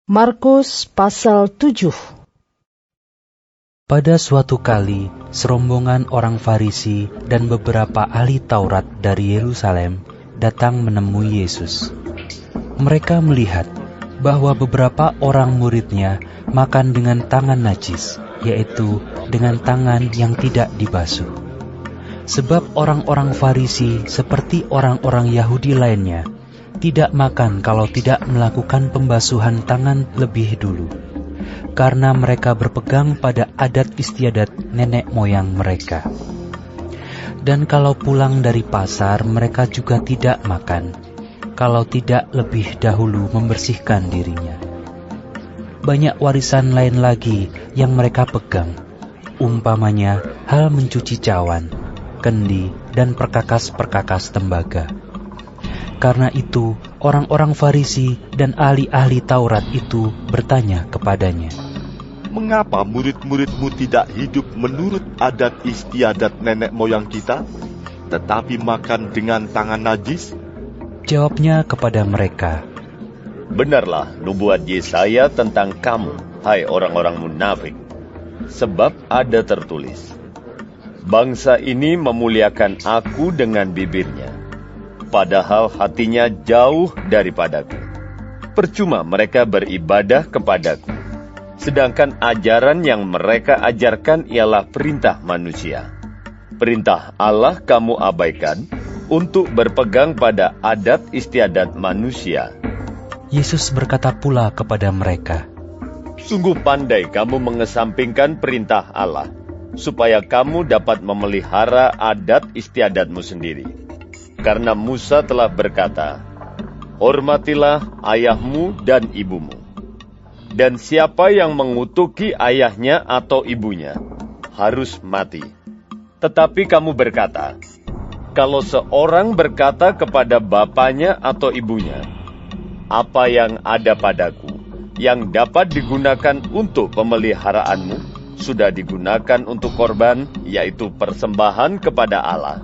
Markus pasal 7. Pada suatu kali, serombongan orang Farisi dan beberapa ahli Taurat dari Yerusalem datang menemui Yesus. Mereka melihat bahwa beberapa orang muridnya makan dengan tangan najis, yaitu dengan tangan yang tidak dibasuh. Sebab orang-orang Farisi seperti orang-orang Yahudi lainnya tidak makan kalau tidak melakukan pembasuhan tangan lebih dulu, karena mereka berpegang pada adat istiadat nenek moyang mereka. Dan kalau pulang dari pasar, mereka juga tidak makan, kalau tidak lebih dahulu membersihkan dirinya. Banyak warisan lain lagi yang mereka pegang, umpamanya hal mencuci cawan, kendi, dan perkakas-perkakas tembaga. Karena itu, orang-orang Farisi dan ahli-ahli Taurat itu bertanya kepadanya, "Mengapa murid-muridmu tidak hidup menurut adat istiadat nenek moyang kita, tetapi makan dengan tangan najis?" Jawabnya kepada mereka, "Benarlah nubuat Yesaya tentang kamu, hai orang-orang munafik. Sebab ada tertulis, bangsa ini memuliakan aku dengan bibirnya, padahal hatinya jauh daripadaku. Percuma mereka beribadah kepadaku, sedangkan ajaran yang mereka ajarkan ialah perintah manusia. Perintah Allah kamu abaikan untuk berpegang pada adat istiadat manusia." Yesus berkata pula kepada mereka, "Sungguh pandai kamu mengesampingkan perintah Allah, supaya kamu dapat memelihara adat istiadatmu sendiri. Karena Musa telah berkata, hormatilah ayahmu dan ibumu. Dan siapa yang mengutuki ayahnya atau ibunya, harus mati. Tetapi kamu berkata, kalau seorang berkata kepada bapanya atau ibunya, apa yang ada padaku, yang dapat digunakan untuk pemeliharaanmu, sudah digunakan untuk korban, yaitu persembahan kepada Allah,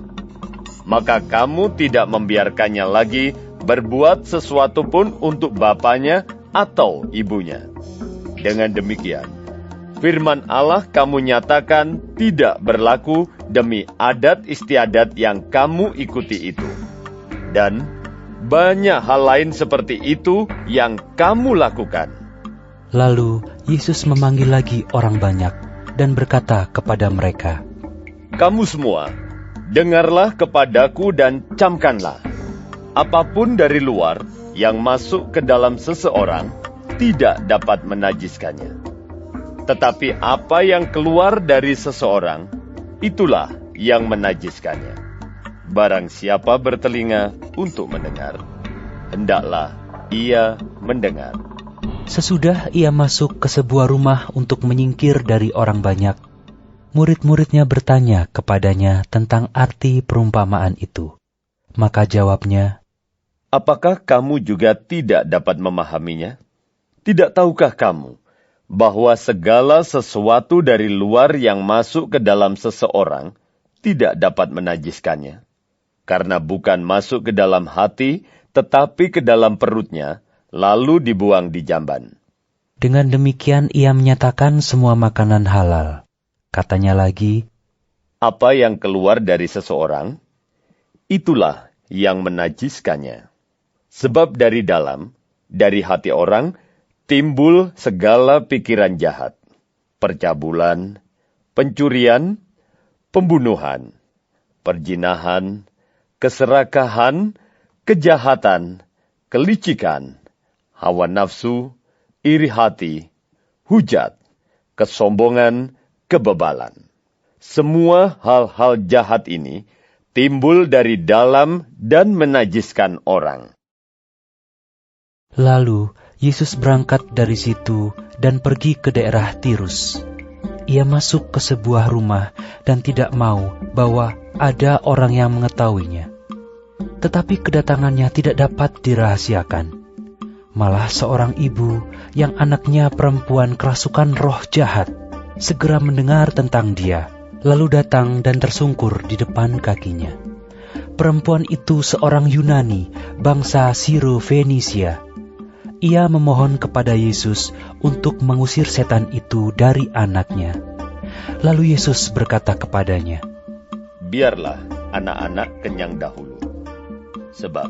maka kamu tidak membiarkannya lagi berbuat sesuatu pun untuk bapanya atau ibunya. Dengan demikian, firman Allah kamu nyatakan tidak berlaku demi adat istiadat yang kamu ikuti itu. Dan banyak hal lain seperti itu yang kamu lakukan." Lalu Yesus memanggil lagi orang banyak dan berkata kepada mereka, "Kamu semua, dengarlah kepadaku dan camkanlah. Apapun dari luar yang masuk ke dalam seseorang tidak dapat menajiskannya. Tetapi apa yang keluar dari seseorang, itulah yang menajiskannya. Barang siapa bertelinga untuk mendengar, hendaklah ia mendengar." Sesudah ia masuk ke sebuah rumah untuk menyingkir dari orang banyak, murid-muridnya bertanya kepadanya tentang arti perumpamaan itu. Maka jawabnya, "Apakah kamu juga tidak dapat memahaminya? Tidak tahukah kamu bahwa segala sesuatu dari luar yang masuk ke dalam seseorang tidak dapat menajiskannya? Karena bukan masuk ke dalam hati, tetapi ke dalam perutnya, lalu dibuang di jamban." Dengan demikian ia menyatakan semua makanan halal. Katanya lagi, Apa yang keluar dari seseorang, itulah yang menajiskannya. Sebab dari dalam, dari hati orang, timbul segala pikiran jahat, percabulan, pencurian, pembunuhan, perzinahan, keserakahan, kejahatan, kelicikan, hawa nafsu, iri hati, hujat, kesombongan, kebebalan. Semua hal-hal jahat ini timbul dari dalam dan menajiskan orang. Lalu Yesus berangkat dari situ dan pergi ke daerah Tirus. Ia masuk ke sebuah rumah dan tidak mau bahwa ada orang yang mengetahuinya. Tetapi kedatangannya tidak dapat dirahasiakan. Malah seorang ibu yang anaknya perempuan kerasukan roh jahat segera mendengar tentang dia, lalu datang dan tersungkur di depan kakinya. Perempuan itu seorang Yunani, bangsa Siro-Fenisia. ia memohon kepada Yesus untuk mengusir setan itu dari anaknya. Lalu Yesus berkata kepadanya, "Biarlah anak-anak kenyang dahulu, sebab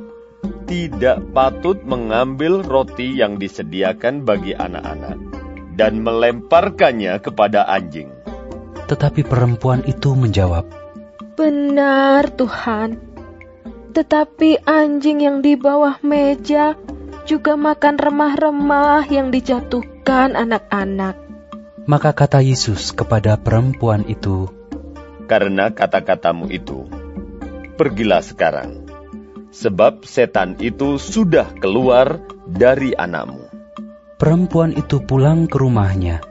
tidak patut mengambil roti yang disediakan bagi anak-anak dan melemparkannya kepada anjing." Tetapi perempuan itu menjawab, Benar, Tuhan. Tetapi anjing yang di bawah meja juga makan remah-remah yang dijatuhkan anak-anak. Maka kata Yesus kepada perempuan itu, "Karena kata-katamu itu, pergilah sekarang, sebab setan itu sudah keluar dari anakmu." Perempuan itu pulang ke rumahnya,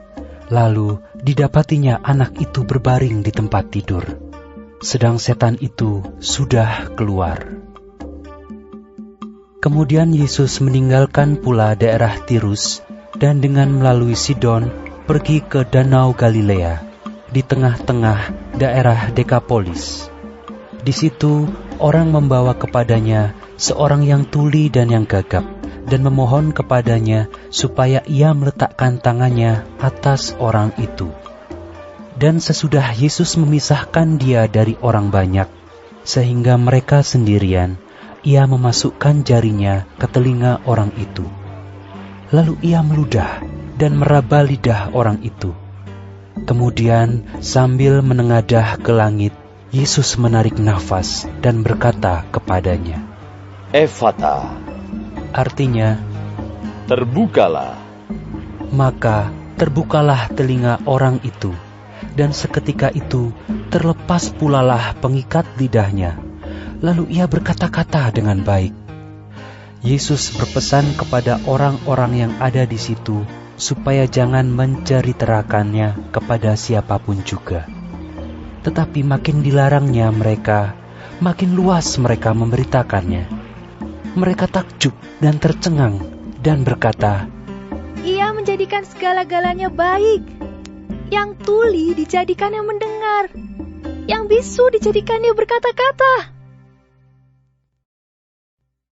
lalu didapatinya anak itu berbaring di tempat tidur, sedang setan itu sudah keluar. Kemudian Yesus meninggalkan pula daerah Tirus dan dengan melalui Sidon pergi ke Danau Galilea di tengah-tengah daerah Dekapolis. Di situ orang membawa kepadanya seorang yang tuli dan yang gagap dan memohon kepadanya supaya ia meletakkan tangannya atas orang itu. Dan sesudah Yesus memisahkan dia dari orang banyak, sehingga mereka sendirian, ia memasukkan jarinya ke telinga orang itu. Lalu ia meludah dan meraba lidah orang itu. Kemudian sambil menengadah ke langit, Yesus menarik nafas dan berkata kepadanya, "Efata," artinya, "terbukalah." maka terbukalah telinga orang itu, dan seketika itu terlepas pulalah pengikat lidahnya. Lalu ia berkata-kata dengan baik. Yesus berpesan kepada orang-orang yang ada di situ supaya jangan menceritakannya kepada siapapun juga. Tetapi makin dilarangnya mereka, makin luas mereka memberitakannya. Mereka takjub dan tercengang dan berkata, "Ia menjadikan segala-galanya baik. Yang tuli dijadikannya mendengar. Yang bisu dijadikannya berkata-kata."